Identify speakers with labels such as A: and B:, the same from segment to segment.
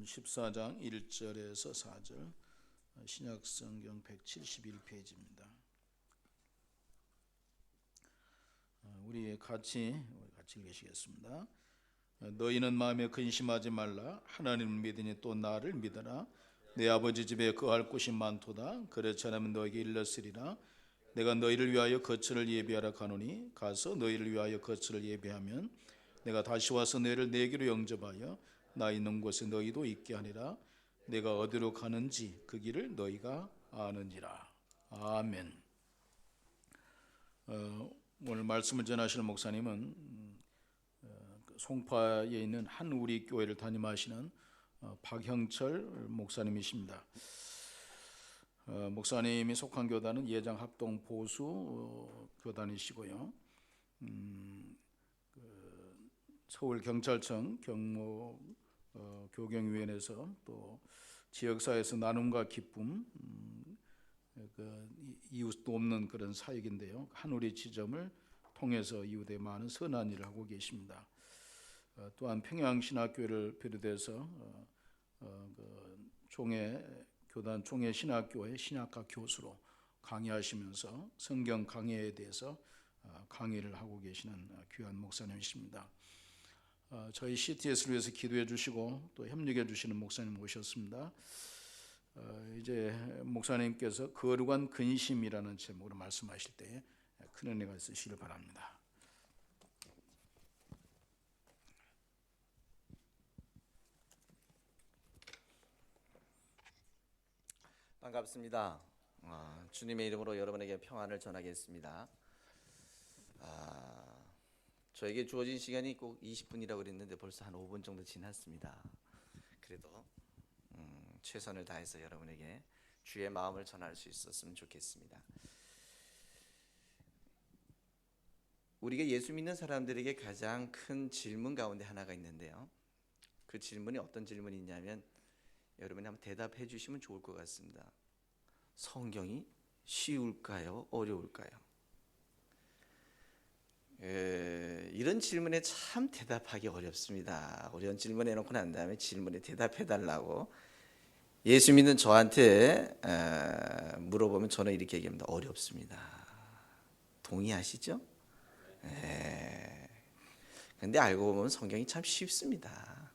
A: 14장 1절에서 4절 신약성경 171페이지입니다. 우리 같이 읽으시겠습니다. 너희는 마음에 근심하지 말라. 하나님을 믿으니 또 나를 믿어라. 내 아버지 집에 거할 곳이 많도다. 그렇지 않으면 너에게 일렀으리라. 내가 너희를 위하여 거처를 예비하라 가노니 가서 너희를 위하여 거처를 예비하면 내가 다시 와서 너희를 내게로 영접하여 나 있는 곳에 너희도 있게 하리라. 내가 어디로 가는지 그 길을 너희가 아느니라. 아멘. 오늘 말씀을 전하시는 목사님은 송파에 있는 한 우리 교회를 담임하시는 박형철 목사님이십니다. 목사님이 속한 교단은 예장 합동 보수 교단이시고요. 서울 경찰청 경무 교경위원회에서 또 지역사회에서 나눔과 기쁨, 이웃도 없는 그런 사역인데요. 한우리 지점을 통해서 이웃에 많은 선한 일을 하고 계십니다. 또한 평양신학교를 비롯해서 교단 총회신학교의 신학과 교수로 강의하시면서 성경 강해에 대해서 강의를 하고 계시는 귀한 목사님이십니다. 저희 CTS를 위해서 기도해 주시고 또 협력해 주시는 목사님 모셨습니다. 이제 목사님께서 거룩한 근심이라는 제목으로 말씀하실 때 큰 은혜가 있으시길 바랍니다.
B: 반갑습니다. 주님의 이름으로 여러분에게 평안을 전하겠습니다. 저에게 주어진 시간이 꼭 20분이라고 그랬는데 벌써 한 5분 정도 지났습니다. 그래도 최선을 다해서 여러분에게 주의 마음을 전할 수 있었으면 좋겠습니다. 우리가 예수 믿는 사람들에게 가장 큰 질문 가운데 하나가 있는데요. 그 질문이 어떤 질문이 있냐면 여러분이 한번 대답해 주시면 좋을 것 같습니다. 성경이 쉬울까요? 어려울까요? 이런 질문에 참 대답하기 어렵습니다. 어려운 질문 해놓고 난 다음에 질문에 대답해달라고 예수 믿는 저한테 물어보면 저는 이렇게 얘기합니다. 어렵습니다. 동의하시죠? 근데 알고 보면 성경이 참 쉽습니다.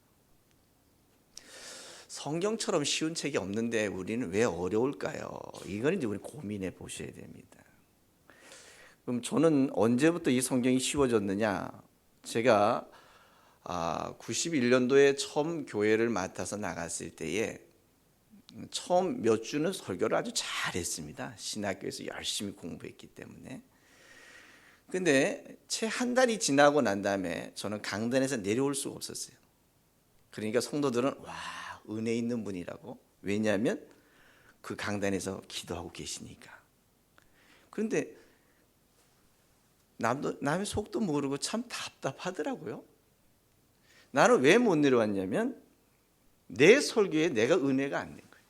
B: 성경처럼 쉬운 책이 없는데 우리는 왜 어려울까요? 이건 이제 우리 고민해 보셔야 됩니다. 그럼 저는 언제부터 이 성경이 쉬워졌느냐? 제가 91년도에 처음 교회를 맡아서 나갔을 때에 처음 몇 주는 설교를 아주 잘했습니다. 신학교에서 열심히 공부했기 때문에. 근데 채 한 달이 지나고 난 다음에 저는 강단에서 내려올 수가 없었어요. 그러니까 성도들은 와, 은혜 있는 분이라고. 왜냐하면 그 강단에서 기도하고 계시니까. 그런데 남의 속도 모르고 참 답답하더라고요. 나는 왜 못 내려왔냐면 내 설교에 내가 은혜가 안 된 거예요.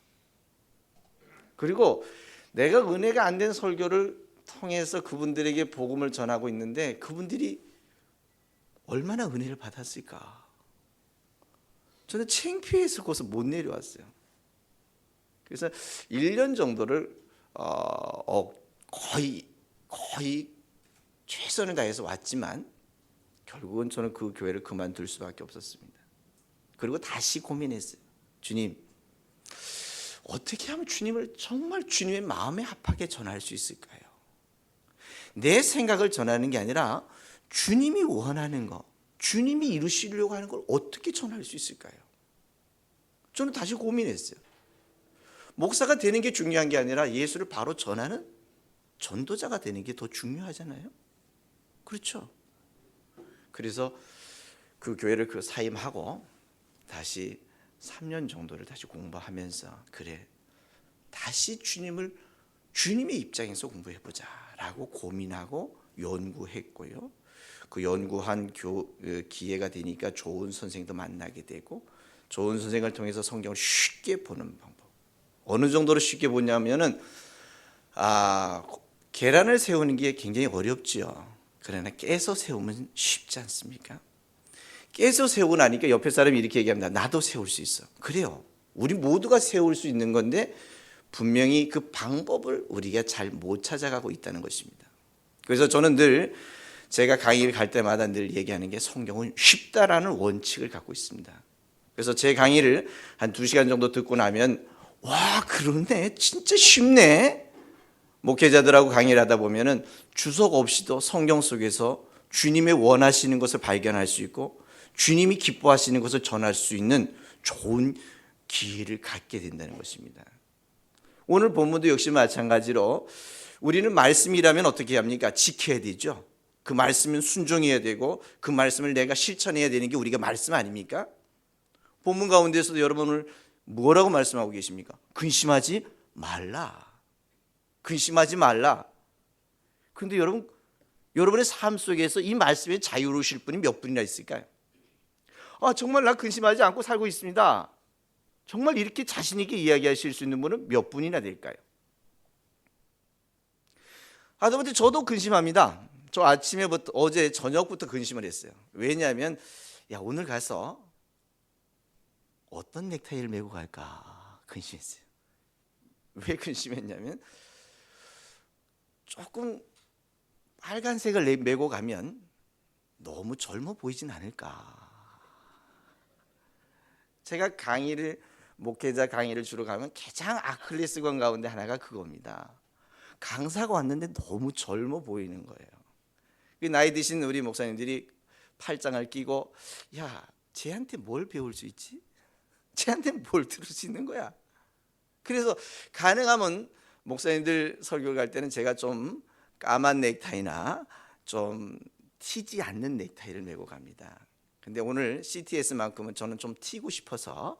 B: 그리고 내가 은혜가 안 된 설교를 통해서 그분들에게 복음을 전하고 있는데 그분들이 얼마나 은혜를 받았을까. 저는 창피해서 거기서 못 내려왔어요. 그래서 1년 정도를 거의 최선을 다해서 왔지만 결국은 저는 그 교회를 그만둘 수밖에 없었습니다. 그리고 다시 고민했어요. 주님, 어떻게 하면 주님을 정말 주님의 마음에 합하게 전할 수 있을까요? 내 생각을 전하는 게 아니라 주님이 원하는 거, 주님이 이루시려고 하는 걸 어떻게 전할 수 있을까요? 저는 다시 고민했어요. 목사가 되는 게 중요한 게 아니라 예수를 바로 전하는 전도자가 되는 게 더 중요하잖아요. 그렇죠? 그래서 그 교회를 사임하고 다시 3년 정도를 다시 공부하면서 그래, 다시 주님의 입장에서 공부해보자라고 고민하고 연구했고요. 그 연구한 기회가 되니까 좋은 선생도 만나게 되고 좋은 선생을 통해서 성경을 쉽게 보는 방법. 어느 정도로 쉽게 보냐면은 계란을 세우는 게 굉장히 어렵죠. 그러나 깨서 세우면 쉽지 않습니까? 깨서 세우고 나니까 옆에 사람이 이렇게 얘기합니다. 나도 세울 수 있어. 그래요. 우리 모두가 세울 수 있는 건데 분명히 그 방법을 우리가 잘 못 찾아가고 있다는 것입니다. 그래서 저는 늘 제가 강의를 갈 때마다 늘 얘기하는 게 성경은 쉽다라는 원칙을 갖고 있습니다. 그래서 제 강의를 한 2시간 정도 듣고 나면 와, 그러네, 진짜 쉽네. 목회자들하고 강의를 하다 보면은 주석 없이도 성경 속에서 주님의 원하시는 것을 발견할 수 있고 주님이 기뻐하시는 것을 전할 수 있는 좋은 기회를 갖게 된다는 것입니다. 오늘 본문도 역시 마찬가지로 우리는 말씀이라면 어떻게 합니까? 지켜야 되죠. 그 말씀은 순종해야 되고 그 말씀을 내가 실천해야 되는 게 우리가 말씀 아닙니까? 본문 가운데서도 여러분을 뭐라고 말씀하고 계십니까? 근심하지 말라. 근심하지 말라. 그런데 여러분의 삶 속에서 이 말씀에 자유로우실 분이 몇 분이나 있을까요? 정말 나 근심하지 않고 살고 있습니다. 정말 이렇게 자신 있게 이야기하실 수 있는 분은 몇 분이나 될까요? 하다못해 저도 근심합니다. 저 아침에부터 어제 저녁부터 근심을 했어요. 왜냐하면 오늘 가서 어떤 넥타이를 메고 갈까 근심했어요. 왜 근심했냐면 조금 빨간색을 메고 가면 너무 젊어 보이진 않을까. 제가 목회자 강의를 주로 가면 가장 아킬레스건 가운데 하나가 그겁니다. 강사가 왔는데 너무 젊어 보이는 거예요. 나이 드신 우리 목사님들이 팔짱을 끼고 쟤한테 뭘 배울 수 있지? 쟤한테 뭘 들을 수 있는 거야? 그래서 가능하면 목사님들 설교 갈 때는 제가 좀 까만 넥타이나 좀 튀지 않는 넥타이를 메고 갑니다. 근데 오늘 CTS만큼은 저는 좀 튀고 싶어서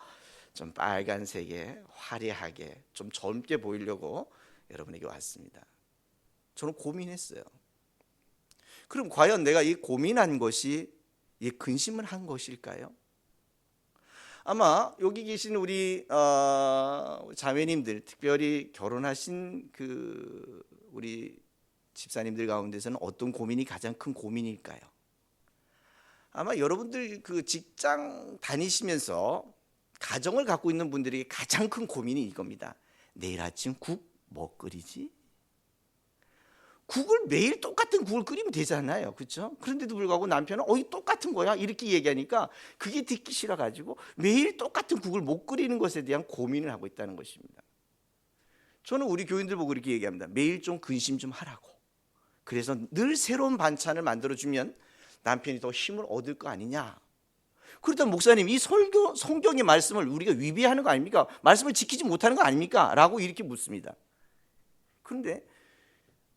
B: 좀 빨간색에 화려하게 좀 젊게 보이려고 여러분에게 왔습니다. 저는 고민했어요. 그럼 과연 내가 이 고민한 것이 이 근심을 한 것일까요? 아마 여기 계신 우리 자매님들, 특별히 결혼하신 우리 집사님들 가운데서는 어떤 고민이 가장 큰 고민일까요? 아마 여러분들 직장 다니시면서 가정을 갖고 있는 분들이 가장 큰 고민이 이겁니다. 내일 아침 국 뭐 끓이지? 국을 매일 똑같은 국을 끓이면 되잖아요, 그렇죠? 그런데도 불구하고 남편은 똑같은 거야 이렇게 얘기하니까 그게 듣기 싫어가지고 매일 똑같은 국을 못 끓이는 것에 대한 고민을 하고 있다는 것입니다. 저는 우리 교인들 보고 이렇게 얘기합니다. 매일 좀 근심 좀 하라고. 그래서 늘 새로운 반찬을 만들어주면 남편이 더 힘을 얻을 거 아니냐. 그렇다면 목사님, 이 성경의 말씀을 우리가 위배하는 거 아닙니까? 말씀을 지키지 못하는 거 아닙니까? 라고 이렇게 묻습니다. 그런데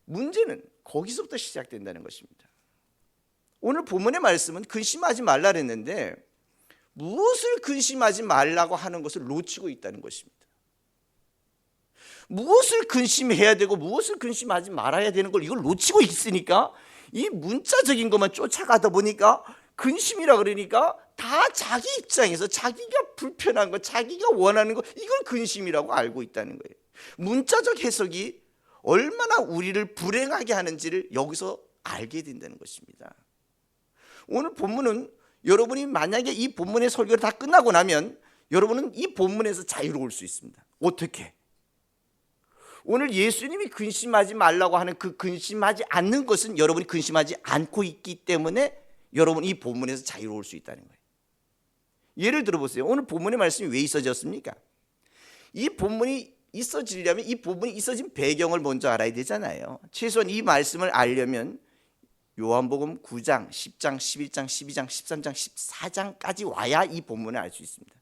B: 문제는 거기서부터 시작된다는 것입니다. 오늘 본문의 말씀은 근심하지 말라 그랬는데 무엇을 근심하지 말라고 하는 것을 놓치고 있다는 것입니다. 무엇을 근심해야 되고 무엇을 근심하지 말아야 되는 걸 이걸 놓치고 있으니까 이 문자적인 것만 쫓아가다 보니까 근심이라 그러니까 다 자기 입장에서 자기가 불편한 거, 자기가 원하는 거, 이걸 근심이라고 알고 있다는 거예요. 문자적 해석이 얼마나 우리를 불행하게 하는지를 여기서 알게 된다는 것입니다. 오늘 본문은 여러분이 만약에 이 본문의 설교를 다 끝나고 나면 여러분은 이 본문에서 자유로울 수 있습니다. 어떻게? 오늘 예수님이 근심하지 말라고 하는 그 근심하지 않는 것은 여러분이 근심하지 않고 있기 때문에 여러분 이 본문에서 자유로울 수 있다는 거예요. 예를 들어보세요. 오늘 본문의 말씀이 왜 있어졌습니까? 이 본문이 있어지려면 이 본문이 있어진 배경을 먼저 알아야 되잖아요. 최소한 이 말씀을 알려면 요한복음 9장, 10장, 11장, 12장, 13장, 14장까지 와야 이 본문을 알 수 있습니다.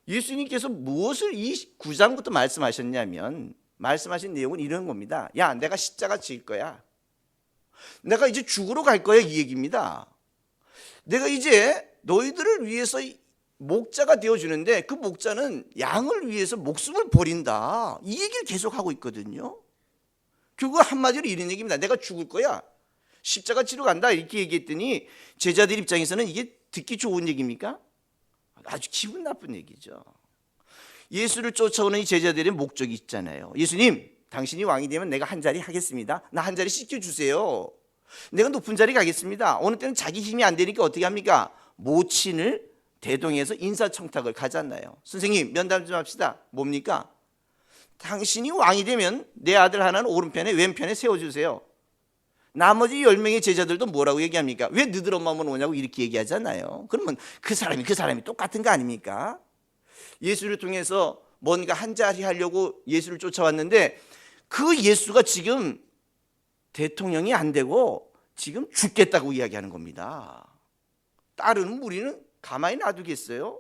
B: 예수님께서 무엇을 이 9장부터 말씀하셨냐면 말씀하신 내용은 이런 겁니다. 내가 십자가 질 거야. 내가 이제 죽으러 갈 거야, 이 얘기입니다. 내가 이제 너희들을 위해서 목자가 되어주는데 그 목자는 양을 위해서 목숨을 버린다, 이 얘기를 계속하고 있거든요. 결국 한마디로 이런 얘기입니다. 내가 죽을 거야, 십자가 지러 간다, 이렇게 얘기했더니 제자들 입장에서는 이게 듣기 좋은 얘기입니까? 아주 기분 나쁜 얘기죠. 예수를 쫓아오는 이 제자들의 목적이 있잖아요. 예수님, 당신이 왕이 되면 내가 한 자리 하겠습니다. 나 한 자리 시켜주세요. 내가 높은 자리 가겠습니다. 어느 때는 자기 힘이 안 되니까 어떻게 합니까? 모친을 대동해서 인사청탁을 가잖아요. 선생님 면담 좀 합시다. 뭡니까? 당신이 왕이 되면 내 아들 하나는 오른편에 왼편에 세워주세요. 나머지 10명의 제자들도 뭐라고 얘기합니까? 왜 너들 엄마만 오냐고 이렇게 얘기하잖아요. 그러면 그 사람이 똑같은 거 아닙니까? 예수를 통해서 뭔가 한 자리 하려고 예수를 쫓아왔는데 그 예수가 지금 대통령이 안 되고 지금 죽겠다고 이야기하는 겁니다. 따르는 무리는 가만히 놔두겠어요?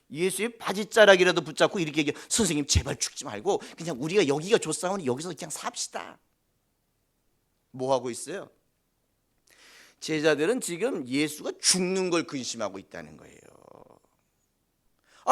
B: 예수의 바지자락이라도 붙잡고 이렇게 얘기해. 선생님 제발 죽지 말고 그냥 우리가 여기가 좋사오니 여기서 그냥 삽시다. 뭐 하고 있어요? 제자들은 지금 예수가 죽는 걸 근심하고 있다는 거예요.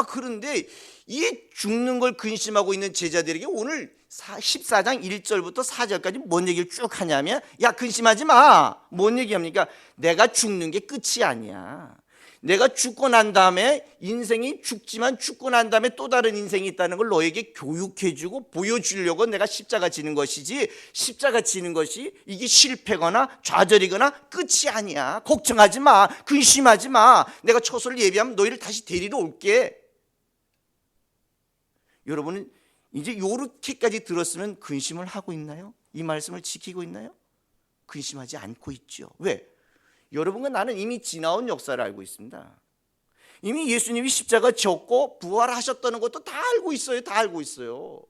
B: 그런데 이 죽는 걸 근심하고 있는 제자들에게 오늘 14장 1절부터 4절까지 뭔 얘기를 쭉 하냐면, 야 근심하지 마. 뭔 얘기합니까? 내가 죽는 게 끝이 아니야. 내가 죽고 난 다음에 인생이 죽지만 죽고 난 다음에 또 다른 인생이 있다는 걸 너에게 교육해주고 보여주려고 내가 십자가 지는 것이지, 십자가 지는 것이 이게 실패거나 좌절이거나 끝이 아니야. 걱정하지 마. 근심하지 마. 내가 처소를 예비하면 너희를 다시 데리러 올게. 여러분은 이제 이렇게까지 들었으면 근심을 하고 있나요? 이 말씀을 지키고 있나요? 근심하지 않고 있죠. 왜? 여러분과 나는 이미 지나온 역사를 알고 있습니다. 이미 예수님이 십자가 졌고 부활하셨다는 것도 다 알고 있어요. 다 알고 있어요.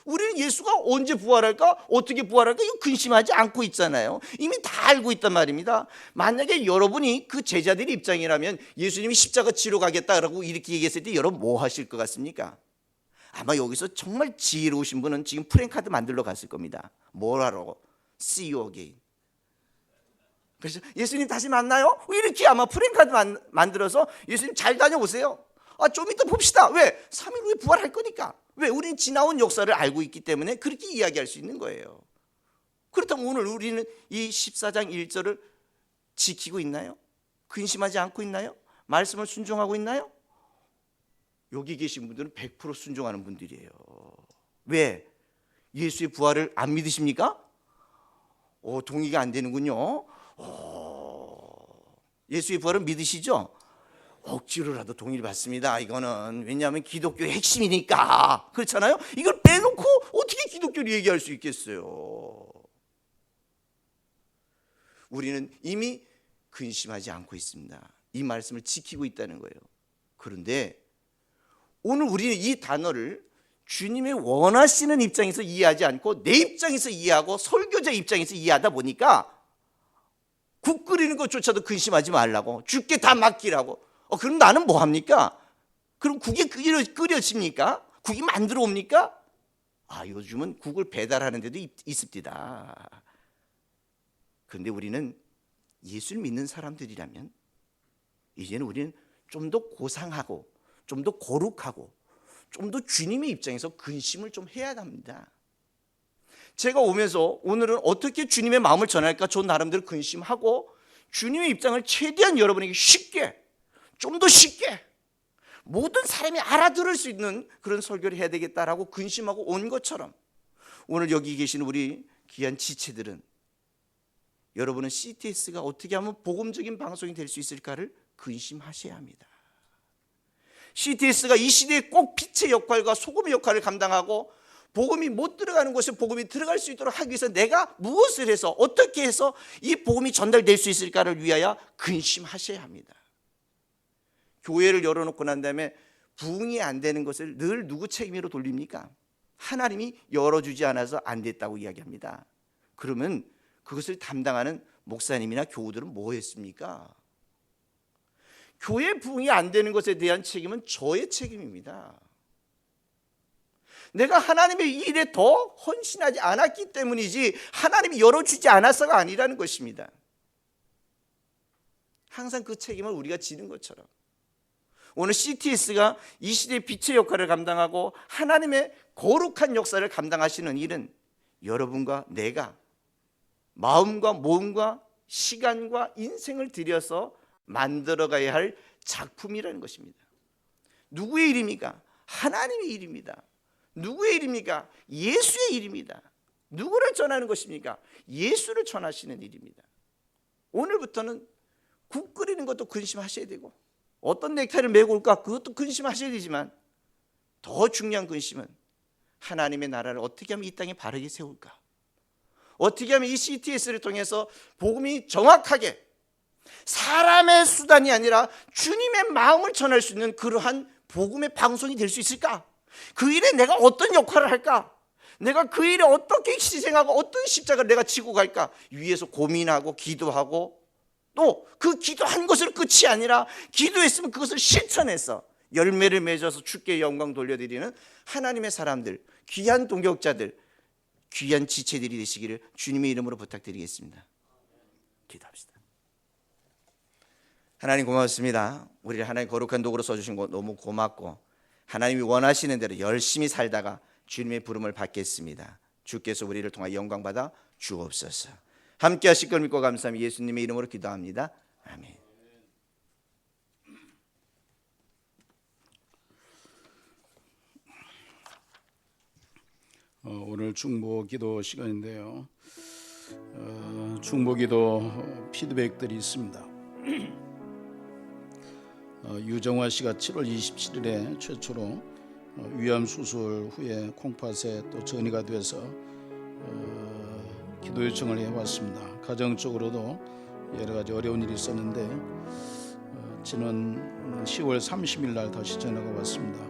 B: 우리는 예수가 언제 부활할까? 어떻게 부활할까? 이거 근심하지 않고 있잖아요. 이미 다 알고 있단 말입니다. 만약에 여러분이 그 제자들의 입장이라면 예수님이 십자가 지러 가겠다라고 이렇게 얘기했을 때 여러분 뭐 하실 것 같습니까? 아마 여기서 정말 지혜로우신 분은 지금 프랭카드 만들러 갔을 겁니다. 뭐라고? See you again. 그래서 예수님 다시 만나요? 이렇게 아마 프랭카드 만들어서 예수님 잘 다녀오세요. 좀 이따 봅시다. 왜? 3일 후에 부활할 거니까. 왜? 우리는 지나온 역사를 알고 있기 때문에 그렇게 이야기할 수 있는 거예요. 그렇다면 오늘 우리는 이 14장 1절을 지키고 있나요? 근심하지 않고 있나요? 말씀을 순종하고 있나요? 여기 계신 분들은 100% 순종하는 분들이에요. 왜? 예수의 부활을 안 믿으십니까? 동의가 안 되는군요. 예수의 부활을 믿으시죠? 억지로라도 동의를 받습니다. 이거는 왜냐하면 기독교의 핵심이니까. 그렇잖아요? 이걸 빼놓고 어떻게 기독교를 얘기할 수 있겠어요? 우리는 이미 근심하지 않고 있습니다. 이 말씀을 지키고 있다는 거예요. 그런데 오늘 우리는 이 단어를 주님의 원하시는 입장에서 이해하지 않고 내 입장에서 이해하고 설교자 입장에서 이해하다 보니까 국 끓이는 것조차도 근심하지 말라고, 죽게 다 맡기라고. 그럼 나는 뭐 합니까? 그럼 국이 끓여집니까? 국이 만들어 옵니까? 요즘은 국을 배달하는 데도 있습니다. 그런데 우리는 예수를 믿는 사람들이라면 이제는 우리는 좀 더 고상하고 좀 더 거룩하고 좀 더 주님의 입장에서 근심을 좀 해야 합니다. 제가 오면서 오늘은 어떻게 주님의 마음을 전할까 저 나름대로 근심하고 주님의 입장을 최대한 여러분에게 쉽게, 좀 더 쉽게 모든 사람이 알아들을 수 있는 그런 설교를 해야 되겠다라고 근심하고 온 것처럼 오늘 여기 계신 우리 귀한 지체들은 여러분은 CTS가 어떻게 하면 복음적인 방송이 될 수 있을까를 근심하셔야 합니다. CTS가 이 시대에 꼭 빛의 역할과 소금의 역할을 감당하고 복음이 못 들어가는 곳에 복음이 들어갈 수 있도록 하기 위해서 내가 무엇을 해서 어떻게 해서 이 복음이 전달될 수 있을까를 위하여 근심하셔야 합니다. 교회를 열어놓고 난 다음에 부흥이 안 되는 것을 늘 누구 책임으로 돌립니까? 하나님이 열어주지 않아서 안 됐다고 이야기합니다. 그러면 그것을 담당하는 목사님이나 교우들은 뭐 했습니까? 교회 부흥이 안 되는 것에 대한 책임은 저의 책임입니다. 내가 하나님의 일에 더 헌신하지 않았기 때문이지 하나님이 열어주지 않아서가 아니라는 것입니다. 항상 그 책임을 우리가 지는 것처럼 오늘 CTS가 이 시대의 빛의 역할을 감당하고 하나님의 거룩한 역사를 감당하시는 일은 여러분과 내가 마음과 몸과 시간과 인생을 들여서 만들어가야 할 작품이라는 것입니다. 누구의 일입니까? 하나님의 일입니다. 누구의 일입니까? 예수의 일입니다. 누구를 전하는 것입니까? 예수를 전하시는 일입니다. 오늘부터는 국 끓이는 것도 근심하셔야 되고 어떤 넥타이를 메고 올까 그것도 근심하셔야 되지만 더 중요한 근심은 하나님의 나라를 어떻게 하면 이 땅에 바르게 세울까? 어떻게 하면 이 CTS를 통해서 복음이 정확하게 사람의 수단이 아니라 주님의 마음을 전할 수 있는 그러한 복음의 방송이 될 수 있을까? 그 일에 내가 어떤 역할을 할까? 내가 그 일에 어떻게 희생하고 어떤 십자가를 내가 지고 갈까? 위에서 고민하고 기도하고 또 그 기도한 것으로 끝이 아니라 기도했으면 그것을 실천해서 열매를 맺어서 주께 영광 돌려드리는 하나님의 사람들, 귀한 동역자들, 귀한 지체들이 되시기를 주님의 이름으로 부탁드리겠습니다. 기도합시다. 하나님 고맙습니다. 우리를 하나님 거룩한 도구로 써주신 거 너무 고맙고 하나님이 원하시는 대로 열심히 살다가 주님의 부름을 받겠습니다. 주께서 우리를 통하여 영광 받아 주옵소서. 함께 하실 걸 믿고 감사하며 예수님의 이름으로 기도합니다. 아멘.
A: 오늘 중보기도 시간인데요. 중보기도 피드백들이 있습니다. 유정화 씨가 7월 27일에 최초로 위암 수술 후에 콩팥에 또 전이가 돼서 기도 요청을 해왔습니다. 가정적으로도 여러 가지 어려운 일이 있었는데 지난 10월 30일 날 다시 전화가 왔습니다.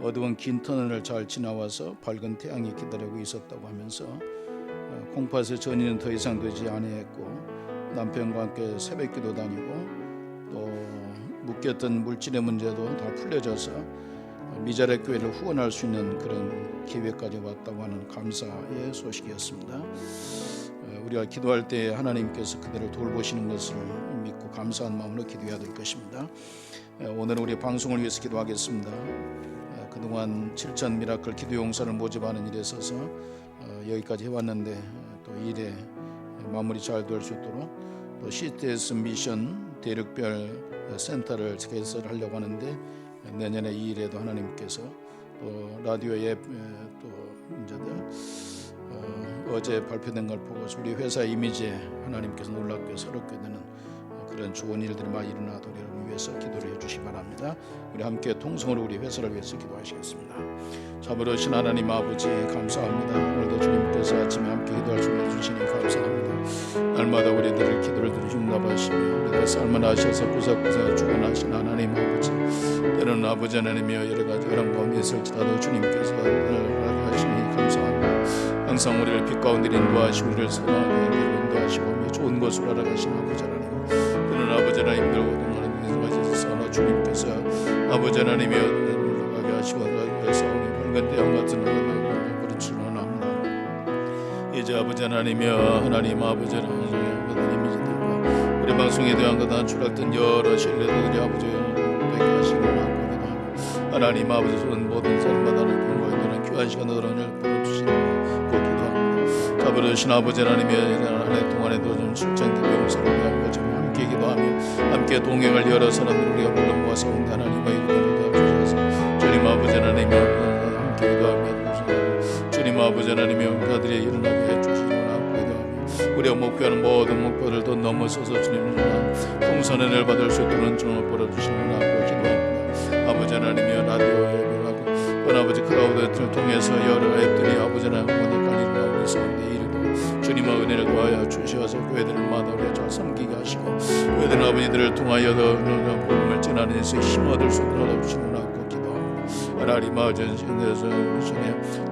A: 어두운 긴 터널을 잘 지나와서 밝은 태양이 기다리고 있었다고 하면서 콩팥의 전이는 더 이상 되지 아니했고 남편과 함께 새벽기도 다니고 또 묶였던 물질의 문제도 다 풀려져서 미자렉 교회를 후원할 수 있는 그런 기회까지 왔다고 하는 감사의 소식이었습니다. 우리가 기도할 때 하나님께서 그들을 돌보시는 것을 믿고 감사한 마음으로 기도해야 될 것입니다. 오늘은 우리 방송을 위해서 기도하겠습니다. 그동안 7천 미라클 기도 용사를 모집하는 일에 있어서 여기까지 해왔는데 또 일에 마무리 잘 될 수 있도록 또 CTS 미션 대륙별 센터를 개설하려고 하는데 내년에 이 일에도 하나님께서 또 라디오 앱 또 문제들 어제 발표된 걸 보고 우리 회사 이미지에 하나님께서 놀랍게 새롭게 되는 그런 좋은 일들이 많이 일어나도록 위해서 기도를 해주시기 바랍니다. 우리 함께 통성으로 우리 회사를 위해서 기도하시겠습니다. 자비로우신 하나님 아버지 감사합니다. 오늘도 주님께서 아침에 함께 기도할 수 있는 주시니 감사합니다. 날마다 우리들을 기도를 응답하시며 우리들 삶을 하셔서 구석구석 주관하신 하나님 아버지 때로는 아버지 하나님이여 여러 가지 어려운 가운데 있을지라도 주님께서 하시니 감사합니다. 항상 우리를 빛 가운데 인도하시고 우리를 선하게 인도하시고 좋은 것으로 알아가신 아버지 하나님 때로는 아버지 하나님 들고 주님께서 아버지 하나님이여 물러가게 하시고 싸우니 밝은 태양 같은 하나님을 부르짖으나옵니다. 이제 아버지 하나님이여 하나님 아버지 하나님의 이미지들과 우리 방송에 대한 것과 추락된 여러 신뢰들이 아버지 되게 하시는 하나님 아버지 손 모든 사람마다 하나님 귀한 시간 너를 보내주시는 고 기도합니다. 자비로우신 아버지 하나님이여 한 해 동안에도 좀 출장 기도 용서를 위한 거죠. 함께 기도하며 함께 동행을 여러 사람들 우리가 불러 모아서 온 하나님의 이름을 도와주셔서 주님 아버지 하나님이 함께 기도하며 주님 아버지 하나님이 그들이 일어나게 해주시기를 함께 기도하며 우리가 목표하는 모든 목표들도 넘어서서 주님을 향한 풍성한 은혜를 받을 수 있도록 주님을 보내주시기를 함께 기도합니다. 아버지 하나님이여 라디오에 아버지 크라우드를 통해서 여러 앱들이 아버지 하나님 원익한 일을 하고 있었는데 이르도 주님의 은혜를 도하여 주셔서 교회들을 마다하여 잘 섬기게 하시고 교회들 아버지들을 통하여 더 복음을 전하는 데서 힘 얻을 수 있도록 도와주시는 않고 기도합니다. 하나님 아버지 전에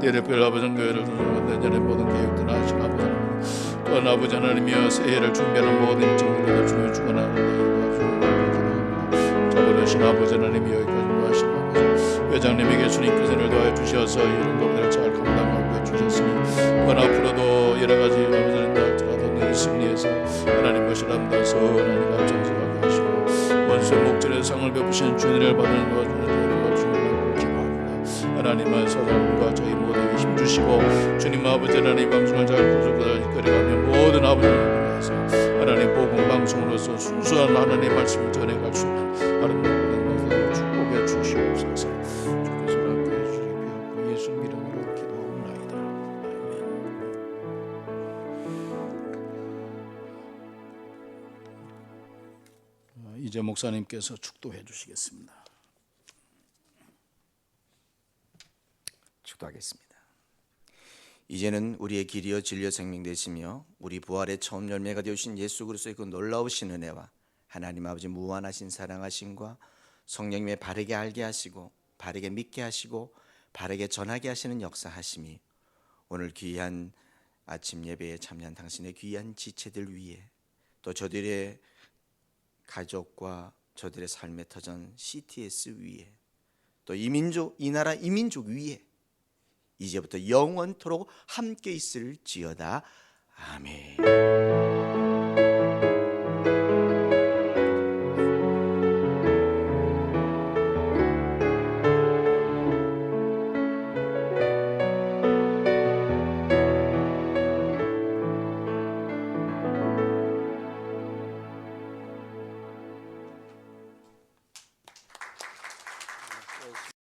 A: 대륙별 아버지 교회를 내년에 모든 계획들 하시고 아버지 하나님 또한 아버지 하나님이여 새해를 준비하는 모든 일정들을 주여 주관하는 기도합니다. 자비로우신 아버지 하나님이 여기까지 하시고 회장님에게 주님께서 를 도와주셔서 주셔서 이런 것들을 잘 감당하고 해주셨으니 그건 앞으로도 여러 가지 아버지는 날지라도 늘 승리해서 하나님 것이랍니다. 선한 감정서하게 하시고 원수의 목전에 상을 베푸시는 주님을 받는 도와주시는 기도합니다. 하나님의 사랑과 저희 모두에게 힘주시고 주님 아버지 하나님 방송을 잘 구속하여 이끌어가며 모든 아버지를 위해서 하나님 복음 방송으로서 순수한 하나님 말씀을 전해갈 수 있는 아름다운 것을 축복해 주시옵소서. 주께서 함께해 주시기 위하여 예수 이름으로 기도하옵나이다. 아멘. 목사님께서 축도해 주시겠습니다.
B: 축도하겠습니다. 이제는 우리의 길이여 진리여 생명 되시며 우리 부활의 처음 열매가 되오신 예수 그리스도의 그 놀라우신 은혜와 하나님 아버지 무한하신 사랑하심과 성령님의 바르게 알게 하시고 바르게 믿게 하시고 바르게 전하게 하시는 역사하심이 오늘 귀한 아침 예배에 참여한 당신의 귀한 지체들 위에 또 저들의 가족과 저들의 삶의 터전 CTS 위에 또 이 민족, 이 나라 이 민족 위에 이제부터 영원토록 함께 있을지어다. 아멘.